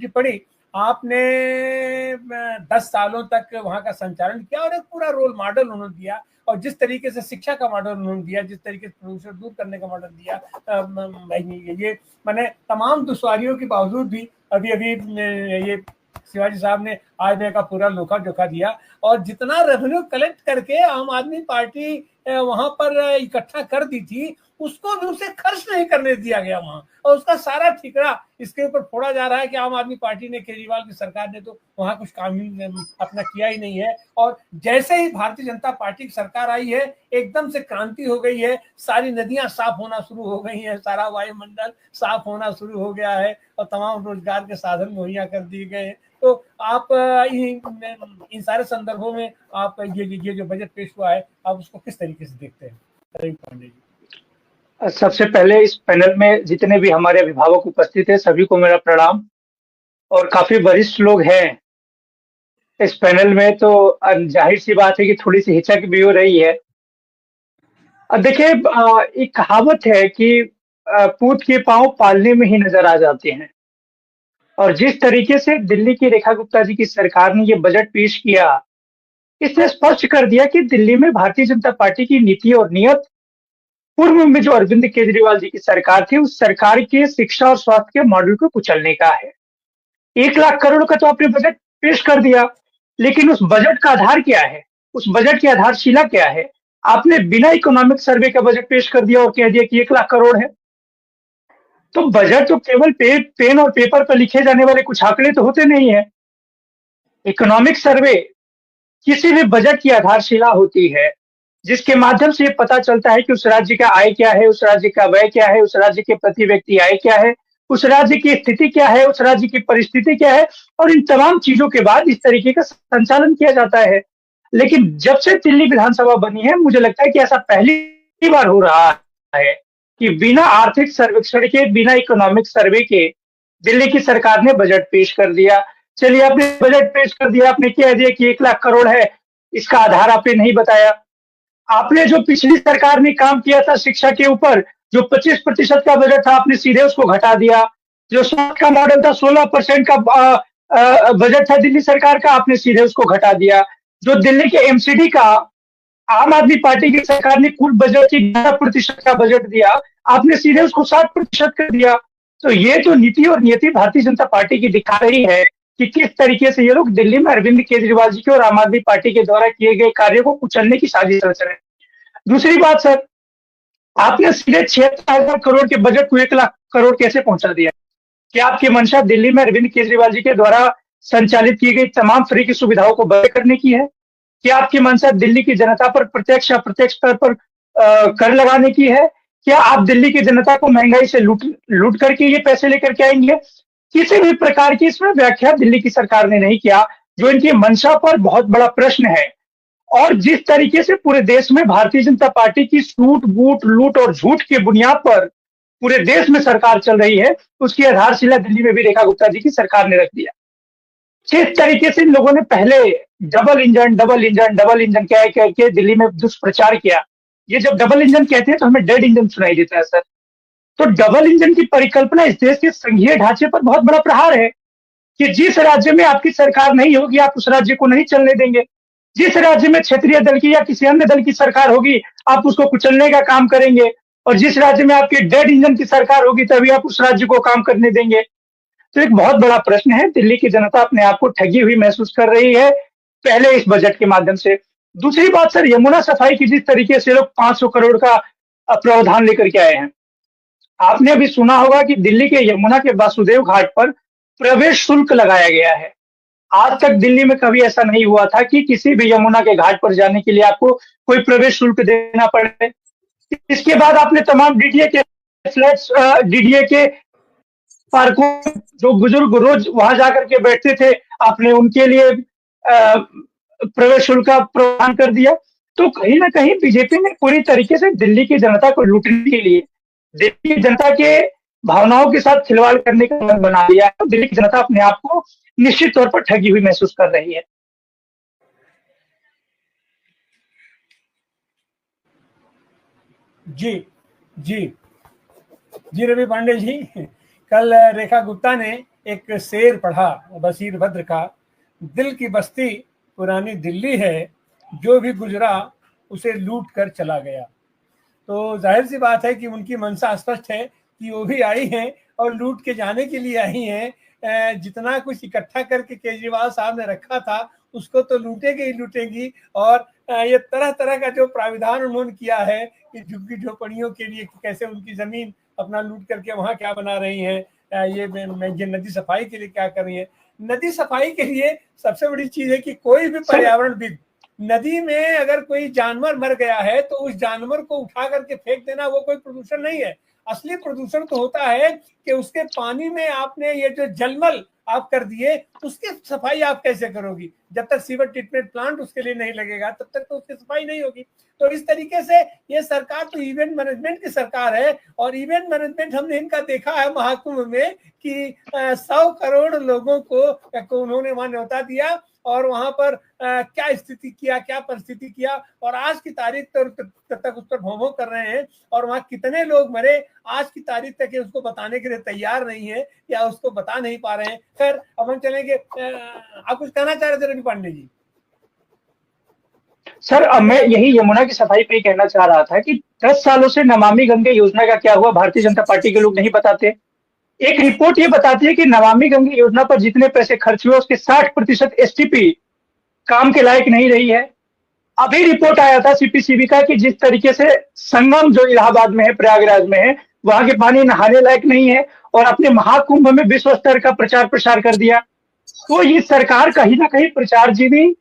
पड़ी, आपने 10 सालों तक वहां का संचालन किया और एक पूरा रोल मॉडल उन्होंने दिया, और जिस तरीके से शिक्षा का मॉडल उन्होंने दिया, जिस तरीके से प्रदूषण दूर करने का मॉडल दिया, ये मैंने तमाम दुश्वारियों के बावजूद भी अभी अभी ये शिवाजी साहब ने आय का पूरा लोखा जोखा दिया, और जितना रेवेन्यू कलेक्ट करके आम आदमी पार्टी वहां पर इकट्ठा कर दी थी, उसको भी उसे खर्च नहीं करने दिया गया वहां, और उसका सारा ठिकरा इसके ऊपर फोड़ा जा रहा है कि आम आदमी पार्टी ने, केजरीवाल की सरकार ने तो वहां कुछ काम ही अपना किया ही नहीं है। और जैसे ही भारतीय जनता पार्टी की सरकार आई है, एकदम से क्रांति हो गई है, सारी नदियां साफ होना शुरू हो गई हैं, सारा वायुमंडल साफ होना शुरू हो गया है, और तमाम रोजगार के साधन मुहैया कर दिए गए। तो आप इन सारे संदर्भों में आप ये जो बजट पेश हुआ है, आप उसको किस तरीके से देखते हैं, रवि पांडे जी? सबसे पहले इस पैनल में जितने भी हमारे अभिभावक उपस्थित हैं, सभी को मेरा प्रणाम, और काफी वरिष्ठ लोग हैं इस पैनल में, तो जाहिर सी बात है कि थोड़ी सी हिचक भी हो रही है। देखिए, एक कहावत है कि पूत के पांव पालने में ही नजर आ जाते हैं, और जिस तरीके से दिल्ली की रेखा गुप्ता जी की सरकार ने ये बजट पेश किया, इसने स्पष्ट कर दिया कि दिल्ली में भारतीय जनता पार्टी की नीति और नियत पूर्व में जो अरविंद केजरीवाल जी की सरकार थी, उस सरकार के शिक्षा और स्वास्थ्य के मॉडल को कुचलने का है। 1 लाख करोड़ का तो आपने बजट पेश कर दिया, लेकिन उस बजट का आधार क्या है? उस बजट की आधारशिला क्या है? आपने बिना इकोनॉमिक सर्वे का बजट पेश कर दिया और कह दिया कि 1 लाख करोड़ है। तो बजट तो केवल पेन और पेपर पर लिखे जाने वाले कुछ आंकड़े तो होते नहीं है। इकोनॉमिक सर्वे किसी भी बजट की आधारशिला होती है, जिसके माध्यम से ये पता चलता है कि उस राज्य का आय क्या है, उस राज्य का व्यय क्या है, उस राज्य के प्रति व्यक्ति आय क्या है, उस राज्य की स्थिति क्या है, उस राज्य की परिस्थिति क्या है, और इन तमाम चीजों के बाद इस तरीके का संचालन किया जाता है। लेकिन जब से दिल्ली विधानसभा बनी है, मुझे लगता है कि ऐसा पहली बार हो रहा है कि बिना आर्थिक सर्वेक्षण के, बिना इकोनॉमिक सर्वे के दिल्ली की सरकार ने बजट पेश कर दिया। चलिए, आपने बजट पेश कर दिया, आपने कह दिया कि 1 लाख करोड़ है, इसका आधार आपने नहीं बताया। आपने जो पिछली सरकार ने काम किया था शिक्षा के ऊपर, जो 25% का बजट था, आपने सीधे उसको घटा दिया। जो स्वास्थ्य का मॉडल था, 16% का बजट था दिल्ली सरकार का, आपने सीधे उसको घटा दिया। जो दिल्ली के एमसीडी का आम आदमी पार्टी की सरकार ने कुल बजट की 11% का बजट दिया, आपने सीधे उसको 60% कर दिया। तो ये जो नीति और नियति भारतीय जनता पार्टी की दिखा रही है कि किस तरीके से ये लोग दिल्ली में अरविंद केजरीवाल जी के और आम आदमी पार्टी के द्वारा किए गए कार्यों को कुचलने की साजिश रच रहे हैं। दूसरी बात सर, आपने सीधे 76,000 करोड़ के बजट को 1 लाख करोड़ कैसे पहुंचा दिया? क्या आपकी मंशा दिल्ली में अरविंद केजरीवाल जी के द्वारा संचालित की गई तमाम फ्री की सुविधाओं को बंद करने की है? क्या आपकी मंशा दिल्ली की जनता पर प्रत्यक्ष अप्रत्यक्ष स्तर पर कर लगाने की है? क्या आप दिल्ली की जनता को महंगाई से लूट करके ये पैसे लेकर के आएंगे? किसी भी प्रकार की इसमें व्याख्या दिल्ली की सरकार ने नहीं किया, जो इनकी मंशा पर बहुत बड़ा प्रश्न है। और जिस तरीके से पूरे देश में भारतीय जनता पार्टी की सूट बूट लूट और झूठ की बुनियाद पर पूरे देश में सरकार चल रही है, उसकी आधारशिला दिल्ली में भी रेखा गुप्ता जी की सरकार ने रख दिया। जिस तरीके से इन लोगों ने पहले डबल इंजन कह के दिल्ली में दुष्प्रचार किया, ये जब डबल इंजन कहते हैं तो हमें डेड इंजन सुनाई देता है सर। तो डबल इंजन की परिकल्पना इस देश के संघीय ढांचे पर बहुत बड़ा प्रहार है कि जिस राज्य में आपकी सरकार नहीं होगी, आप उस राज्य को नहीं चलने देंगे। जिस राज्य में क्षेत्रीय दल की या किसी अन्य दल की सरकार होगी, आप उसको कुचलने का काम करेंगे, और जिस राज्य में आपकी डेड इंजन की सरकार होगी, तभी आप उस राज्य को काम करने देंगे। तो एक बहुत बड़ा प्रश्न है। दिल्ली की जनता अपने आप को ठगी हुई महसूस कर रही है, पहले इस बजट के माध्यम से। दूसरी बात सर, यमुना सफाई की जिस तरीके से लोग 500 करोड़ का प्रावधान लेकर के आए हैं, आपने अभी सुना होगा कि दिल्ली के यमुना के वासुदेव घाट पर प्रवेश शुल्क लगाया गया है। आज तक दिल्ली में कभी ऐसा नहीं हुआ था कि किसी भी यमुना के घाट पर जाने के लिए आपको कोई प्रवेश शुल्क देना पड़े। इसके बाद आपने तमाम डीडीए के फ्लैट्स, डीडीए के पार्कों, जो बुजुर्ग रोज वहां जाकर के बैठते थे, आपने उनके लिए प्रवेश शुल्क का प्रावधान कर दिया। तो कहीं ना कहीं बीजेपी ने पूरी तरीके से दिल्ली की जनता को लूटने के लिए, दिल्ली की जनता के भावनाओं के साथ खिलवाड़ करने का मन बना लिया है। तो दिल्ली की जनता अपने आप को निश्चित तौर पर ठगी हुई महसूस कर रही है। जी जी जी रवि पांडे जी, कल रेखा गुप्ता ने एक शेर पढ़ा बशीर बद्र का, दिल की बस्ती पुरानी दिल्ली है, जो भी गुजरा उसे लूट कर चला गया। तो जाहिर सी बात है कि उनकी मंशा स्पष्ट है कि वो भी आई हैं और लूट के जाने के लिए आई हैं। जितना कुछ इकट्ठा करके केजरीवाल साहब ने रखा था उसको तो लूटेंगे ही लूटेंगी। और ये तरह तरह का जो प्राविधान उन्होंने किया है कि झुग्गी झोपड़ियों के लिए कैसे उनकी जमीन अपना लूट करके वहां क्या बना रही हैं, ये नदी सफाई के लिए क्या कर रही है। नदी सफाई के लिए सबसे बड़ी चीज है कि कोई भी पर्यावरणविद, नदी में अगर कोई जानवर मर गया है तो उस जानवर को उठा करके फेंक देना वो कोई प्रदूषण नहीं है। असली प्रदूषण तो होता है कि उसके पानी में आपने ये जो जलमल आप कर दिए, उसकी सफाई आप कैसे करोगी। जब तक सीवर ट्रीटमेंट प्लांट उसके लिए नहीं लगेगा तब तक तो उसकी सफाई नहीं होगी। तो इस तरीके से ये सरकार तो इवेंट मैनेजमेंट की सरकार है। और इवेंट मैनेजमेंट हमने इनका देखा है महाकुंभ में कि 100 करोड़ लोगों को उन्होंने वहां न्योता दिया और वहां पर क्या स्थिति किया, क्या परिस्थिति किया, और आज की तारीख तक उस पर भौं कर रहे हैं। और वहां कितने लोग मरे आज की तारीख तक उसको बताने के लिए तैयार नहीं है या उसको बता नहीं पा रहे हैं। खैर अब हम चलेंगे, आप कुछ कहना चाह रहे थे रवि पांडे जी? सर, अब मैं यही यमुना की सफाई पे ही कहना चाह रहा था कि 10 सालों से नमामि गंगे योजना का क्या हुआ, भारतीय जनता पार्टी के लोग नहीं बताते। एक रिपोर्ट ये बताती है कि नमामि गंगे योजना पर जितने पैसे खर्च हुए उसके 60% एसटीपी काम के लायक नहीं रही है। अभी रिपोर्ट आया था सीपीसीबी का कि जिस तरीके से संगम जो इलाहाबाद में है, प्रयागराज में है, वहां के पानी नहाने लायक नहीं है, और अपने महाकुंभ में विश्व स्तर का प्रचार प्रसार कर दिया। तो ये सरकार कहीं ना कहीं प्रचार जीवी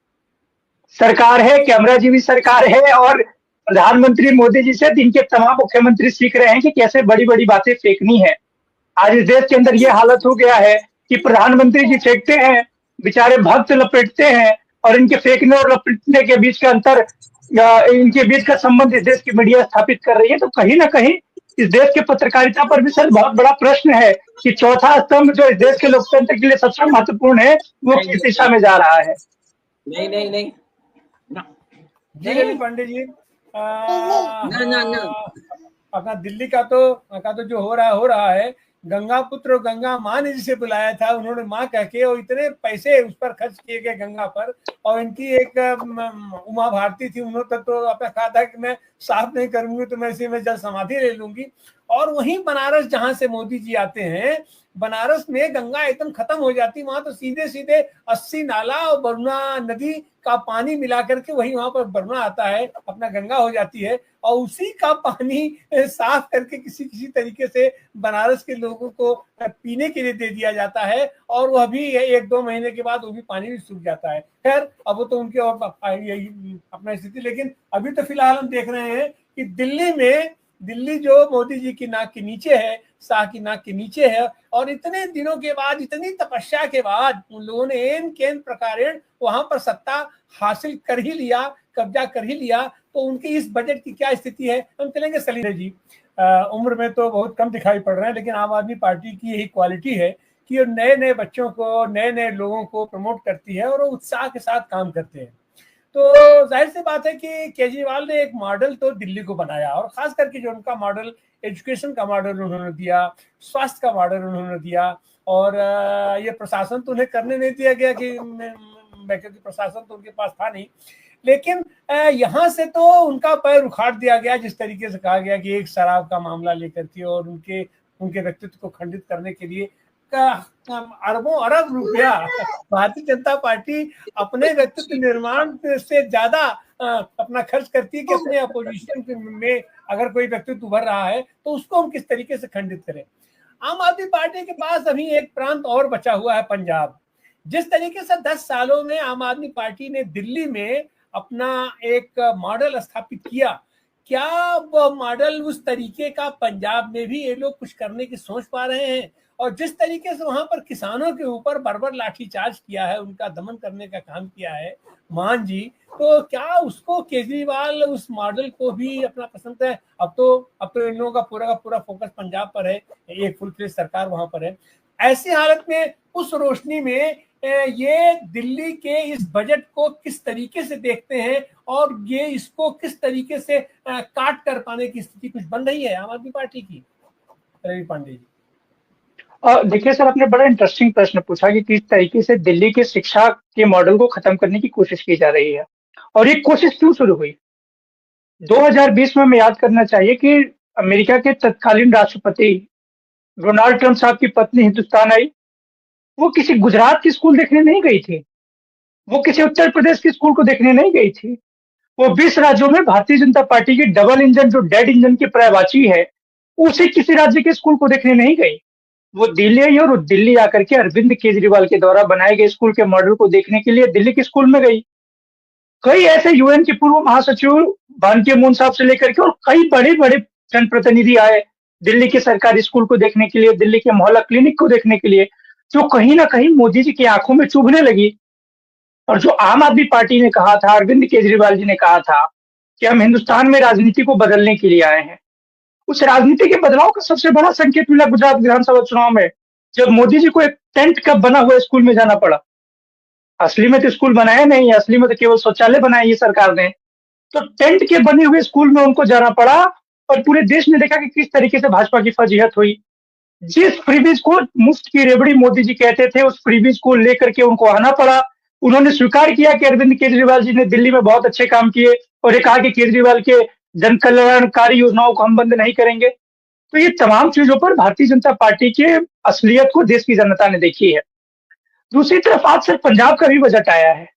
सरकार है, कैमरा जीवी सरकार है। और प्रधानमंत्री मोदी जी से इनके तमाम मुख्यमंत्री सीख रहे हैं कि कैसे बड़ी बड़ी बातें फेंकनी है। आज इस देश के अंदर ये हालत हो गया है कि प्रधानमंत्री जी फेंकते हैं, बेचारे भक्त लपेटते हैं, और इनके फेंकने और लपेटने के बीच का अंतर, इनके बीच का संबंध इस देश की मीडिया स्थापित कर रही है। तो कहीं ना कहीं इस देश के पत्रकारिता पर भी सर बहुत बड़ा प्रश्न है कि चौथा स्तंभ जो इस देश के लोकतंत्र के लिए सबसे महत्वपूर्ण है वो किस दिशा में जा रहा है। नहीं नहीं नहीं जी रवि पांडे जी, ना अपना दिल्ली का तो जो हो रहा है, गंगा पुत्र और गंगा माँ ने जिसे बुलाया था उन्होंने माँ कह के, और इतने पैसे उस पर खर्च किए गए गंगा पर। और इनकी एक उमा भारती थी, उन्होंने तो अपना कहा था कि मैं साफ नहीं करूंगी तो मैं इसी में जल समाधि ले लूंगी। और वहीं बनारस जहां से मोदी जी आते हैं, बनारस में गंगा एकदम खत्म हो जाती, वहां तो सीधे सीधे 80 नाला और वरुणा नदी का पानी मिला करके वही वहां पर वरुणा आता है, अपना गंगा हो जाती है। और उसी का पानी साफ करके किसी किसी तरीके से बनारस के लोगों को पीने के लिए दे दिया जाता है। और वह भी 1-2 महीने के बाद वो भी पानी भी सूख जाता है। खैर अब वो तो उनकी और अपना स्थिति, लेकिन अभी तो फिलहाल हम देख रहे हैं कि दिल्ली जो मोदी जी की नाक के नीचे है, शाह की नाक के नीचे है, और इतने दिनों के बाद, इतनी तपस्या के बाद उन लोगों ने एन केन प्रकारेण वहां पर सत्ता हासिल कर ही लिया, कब्जा कर ही लिया। तो उनकी इस बजट की क्या स्थिति है, हम चलेंगे सलीम जी। उम्र में तो बहुत कम दिखाई पड़ रहे हैं, लेकिन आम आदमी पार्टी की यही क्वालिटी है कि वो नए नए बच्चों को, नए नए लोगों को प्रमोट करती है और वो उत्साह के साथ काम करते हैं। तो जाहिर सी बात है कि केजरीवाल ने एक मॉडल तो दिल्ली को बनाया, और खास करके जो उनका मॉडल, एजुकेशन का मॉडल उन्होंने दिया, स्वास्थ्य का मॉडल उन्होंने दिया। और ये प्रशासन तो उन्हें करने नहीं दिया गया कि क्योंकि प्रशासन तो उनके पास था नहीं। लेकिन यहाँ से तो उनका पैर उखाड़ दिया गया, जिस तरीके से कहा गया कि एक शराब का मामला लेकर के और उनके व्यक्तित्व को खंडित करने के लिए अरबों अरब रुपया भारतीय जनता पार्टी अपने व्यक्तित्व निर्माण से ज्यादा अपना खर्च करती है कि अपने अपोजिशन में अगर कोई व्यक्तित्व उभर रहा है तो उसको हम किस तरीके से खंडित करें। आम आदमी पार्टी के पास अभी एक प्रांत और बचा हुआ है, पंजाब। जिस तरीके से 10 सालों में आम आदमी पार्टी ने दिल्ली में अपना एक मॉडल स्थापित किया, क्या वो मॉडल उस तरीके का पंजाब में भी ये लोग कुछ करने की सोच पा रहे हैं? और जिस तरीके से वहां पर किसानों के ऊपर बर्बर लाठीचार्ज किया है, उनका दमन करने का काम किया है मान जी, तो क्या उसको केजरीवाल उस मॉडल को भी अपना पसंद है? अब तो इन लोगों का पूरा फोकस पंजाब पर है, एक फुल फ्लेज सरकार वहां पर है। ऐसी हालत में उस रोशनी में ये दिल्ली के इस बजट को किस तरीके से देखते हैं, और ये इसको किस तरीके से काट कर पाने की स्थिति कुछ बन रही है आम आदमी पार्टी की, रवि पांडे जी? देखिए सर, आपने बड़ा इंटरेस्टिंग प्रश्न पूछा कि किस तरीके से दिल्ली की शिक्षा के मॉडल को खत्म करने की कोशिश की जा रही है और ये कोशिश क्यों शुरू हुई। 2020 में हमें याद करना चाहिए कि अमेरिका के तत्कालीन राष्ट्रपति डोनाल्ड ट्रंप साहब की पत्नी हिंदुस्तान आई। वो किसी गुजरात की स्कूल देखने नहीं गई थी, वो किसी उत्तर प्रदेश की स्कूल को देखने नहीं गई थी। वो 20 राज्यों में भारतीय जनता पार्टी की डबल इंजन जो डेड इंजन की पर्यायवाची है, उसे किसी राज्य के स्कूल को देखने नहीं गई। वो दिल्ली आई और दिल्ली आकर के अरविंद केजरीवाल के द्वारा बनाए गए स्कूल के मॉडल को देखने के लिए दिल्ली के स्कूल में गई। कई ऐसे यूएन के पूर्व महासचिव बान की मून साहब से लेकर के और कई बड़े-बड़े जनप्रतिनिधि आए दिल्ली के सरकारी स्कूल को देखने के लिए, दिल्ली के मोहल्ला क्लिनिक को देखने के लिए, जो कहीं न कहीं मोदी जी की आँखों में चुभने लगी। और जो आम आदमी पार्टी ने कहा था, अरविंद केजरीवाल जी ने कहा था कि हम हिंदुस्तान में राजनीति को बदलने के लिए आए हैं। उस राजनीति के बदलाव का सबसे बड़ा संकेत मिला गुजरात विधानसभा चुनाव में, जब मोदी जी को एक टेंट का बना हुआ स्कूल में जाना पड़ा। असली में तो स्कूल बनाया नहीं है, असली में तो केवल शौचालय बनाए ये सरकार ने। तो टेंट के बने हुए स्कूल में उनको जाना पड़ा और पूरे देश ने देखा कि किस तरीके से भाजपा की फजीहत हुई। जिस फ्रीबीज को मुफ्त की रेवड़ी मोदी जी कहते थे, उस फ्रीबीज को लेकर के उनको आना पड़ा। उन्होंने स्वीकार किया कि अरविंद केजरीवाल जी ने दिल्ली में बहुत अच्छे काम किए और ये कहा कि केजरीवाल के जन कल्याणकारी योजनाओं को हम बंद नहीं करेंगे। तो ये तमाम चीजों पर भारतीय जनता पार्टी के असलियत को देश की जनता ने देखी है। दूसरी तरफ आज से पंजाब का भी बजट आया है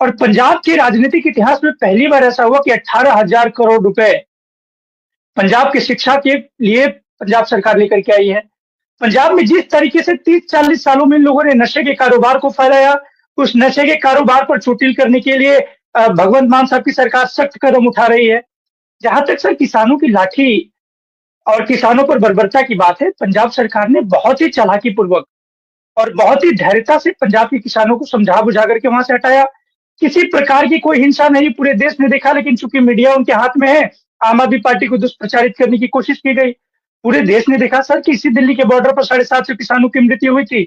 और पंजाब के राजनीतिक इतिहास में पहली बार ऐसा हुआ कि 18,000 करोड़ रुपए पंजाब की शिक्षा के लिए पंजाब सरकार लेकर के आई है। पंजाब में जिस तरीके से 30-40 सालों में इन लोगों ने नशे के कारोबार को फैलाया, उस नशे के कारोबार पर चोटिल करने के लिए भगवंत मान साहब की सरकार सख्त कदम उठा रही है। जहां तक सर किसानों की लाठी और किसानों पर बर्बरता की बात है, पंजाब सरकार ने बहुत ही चालाकी पूर्वक और बहुत ही धैर्यता से पंजाब के किसानों को समझा बुझा करके वहां से हटाया। किसी प्रकार की कोई हिंसा नहीं पूरे देश ने देखा, लेकिन चूंकि मीडिया उनके हाथ में है, आम आदमी पार्टी को दुष्प्रचारित करने की कोशिश की गई। पूरे देश ने देखा सर कि इसी दिल्ली के बॉर्डर पर 750 किसानों की मृत्यु हुई थी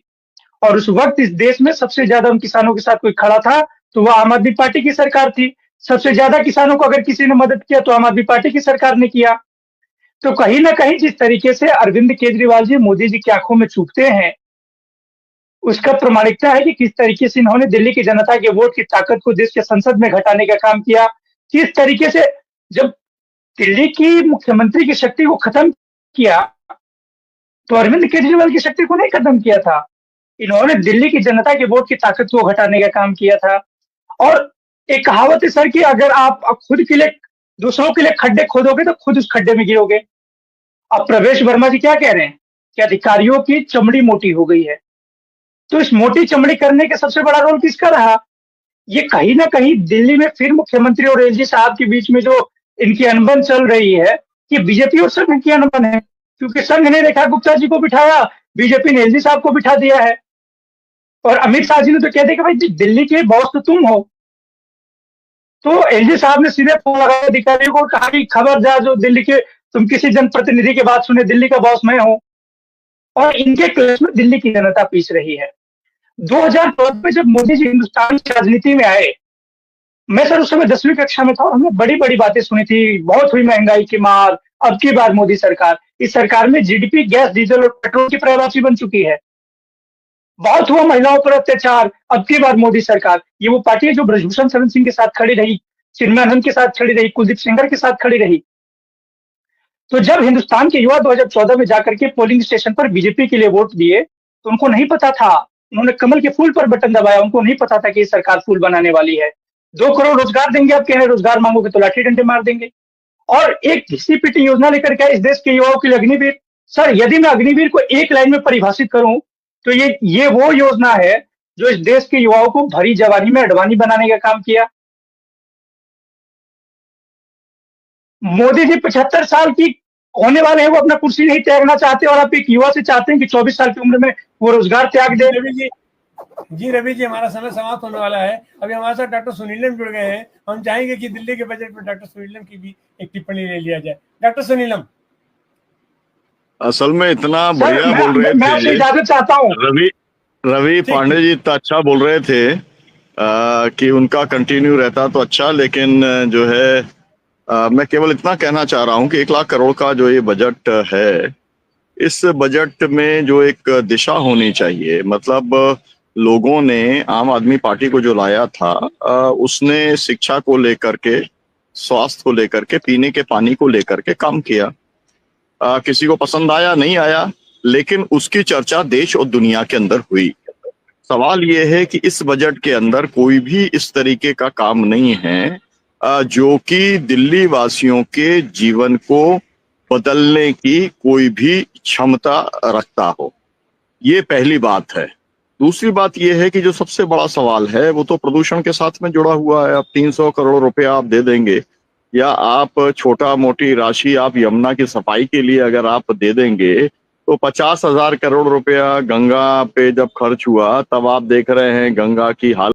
और उस वक्त इस देश में सबसे ज्यादा उन किसानों के साथ कोई खड़ा था तो वह आम आदमी पार्टी की सरकार थी। सबसे ज्यादा किसानों को अगर किसी ने मदद किया तो आम आदमी पार्टी की सरकार ने किया। तो कहीं ना कहीं जिस तरीके से अरविंद केजरीवाल जी मोदी जी की आंखों में चुभते हैं, उसका प्रमाणिकता है कि किस तरीके से इन्होंने दिल्ली की जनता के वोट की ताकत को देश के संसद में घटाने का काम किया। किस तरीके से जब दिल्ली की मुख्यमंत्री की शक्ति को खत्म किया तो अरविंद केजरीवाल की शक्ति को नहीं खत्म किया था, इन्होंने दिल्ली की जनता के वोट की ताकत को घटाने का काम किया था। और एक कहावत है सर कि अगर आप खुद के लिए दूसरों के लिए खड्डे खोदोगे तो खुद उस खड्डे में गिरोगे। अब प्रवेश वर्मा जी क्या कह रहे हैं कि अधिकारियों की चमड़ी मोटी हो गई है, तो इस मोटी चमड़ी करने का सबसे बड़ा रोल किसका रहा? ये कहीं ना कहीं दिल्ली में फिर मुख्यमंत्री और एलजी साहब के बीच में जो इनकी अनबन चल रही है, कि बीजेपी और संघ की अनबन है, क्योंकि संघ ने रेखा गुप्ता जी को बिठाया, बीजेपी ने एलजी साहब को बिठा दिया है। और अमित शाह जी ने तो कह दिया कि भाई दिल्ली के बॉस तो तुम हो। तो एलजी साहब ने सीधे फोन लगाया अधिकारियों को, कहा कि खबरदार जो दिल्ली के तुम किसी जनप्रतिनिधि की बात सुने, दिल्ली का बॉस मैं हूं। और इनके क्लेश में दिल्ली की जनता पीस रही है। 2014 में जब मोदी जी हिंदुस्तान की राजनीति में आए, मैं सर उस समय 10वीं कक्षा में था और हमने बड़ी बड़ी बातें सुनी थी, बहुत हुई महंगाई की मार, अब की बार मोदी सरकार, इस सरकार में जीडीपी गैस डीजल और पेट्रोल की पर्यायवाची बन चुकी है। बहुत हुआ महिलाओं पर अत्याचार, अब की बार मोदी सरकार। ये वो पार्टी है जो ब्रजभूषण शरण सिंह के साथ खड़ी रही, चिन्मयानंद के साथ खड़ी रही, कुलदीप सेंगर के साथ खड़ी रही। तो जब हिंदुस्तान के युवा 2014 में जाकर के पोलिंग स्टेशन पर बीजेपी के लिए वोट दिए तो उनको नहीं पता था, उन्होंने कमल के फूल पर बटन दबाया, उनको नहीं पता था कि ये सरकार फूल बनाने वाली है। 2 करोड़ रोजगार देंगे, आप कह रहे हैं रोजगार मांगोगे तो लाठी डंडे मार देंगे। और एक घिसी पिटी योजना लेकर के इस देश के युवाओं के लिए अग्निवीर। सर यदि मैं अग्निवीर को एक लाइन में परिभाषित करूं तो ये वो योजना है जो इस देश के युवाओं को भरी जवानी में अडवाणी बनाने का काम किया। मोदी जी 75 साल की होने वाले हैं, वो अपना कुर्सी नहीं त्यागना चाहते और आप एक युवा से चाहते हैं कि 24 साल की उम्र में वो रोजगार त्याग दे। रवि जी हमारा समय समाप्त होने वाला है। अभी हमारे साथ डॉक्टर सुनीलम जुड़ गए हैं, हम चाहेंगे कि दिल्ली के बजट में डॉक्टर सुनीलम की भी एक टिप्पणी ले लिया जाए। डॉक्टर सुनीलम, असल में इतना बढ़िया बोल रहे मैं थे, इजाजत चाहता हूँ। रवि पांडे जी इतना अच्छा बोल रहे थे कि उनका कंटिन्यू रहता तो अच्छा, लेकिन जो है मैं केवल इतना कहना चाह रहा हूं कि 1 लाख करोड़ का जो ये बजट है, इस बजट में जो एक दिशा होनी चाहिए, मतलब लोगों ने आम आदमी पार्टी को जो लाया था, उसने शिक्षा को लेकर के, स्वास्थ्य को लेकर के, पीने के पानी को लेकर के काम किया। किसी को पसंद आया नहीं आया, लेकिन उसकी चर्चा देश और दुनिया के अंदर हुई। सवाल यह है कि इस बजट के अंदर कोई भी इस तरीके का काम नहीं है जो कि दिल्ली वासियों के जीवन को बदलने की कोई भी क्षमता रखता हो। ये पहली बात है। दूसरी बात यह है कि जो सबसे बड़ा सवाल है वो तो प्रदूषण के साथ में जुड़ा हुआ है। अब 300 करोड़ रुपया आप दे देंगे, या आप छोटा मोटी राशि आप यमुना की सफाई के लिए अगर आप दे देंगे, तो 50,000 करोड़ रुपया गंगा पे जब खर्च हुआ तब आप देख रहे हैं गंगा की हालत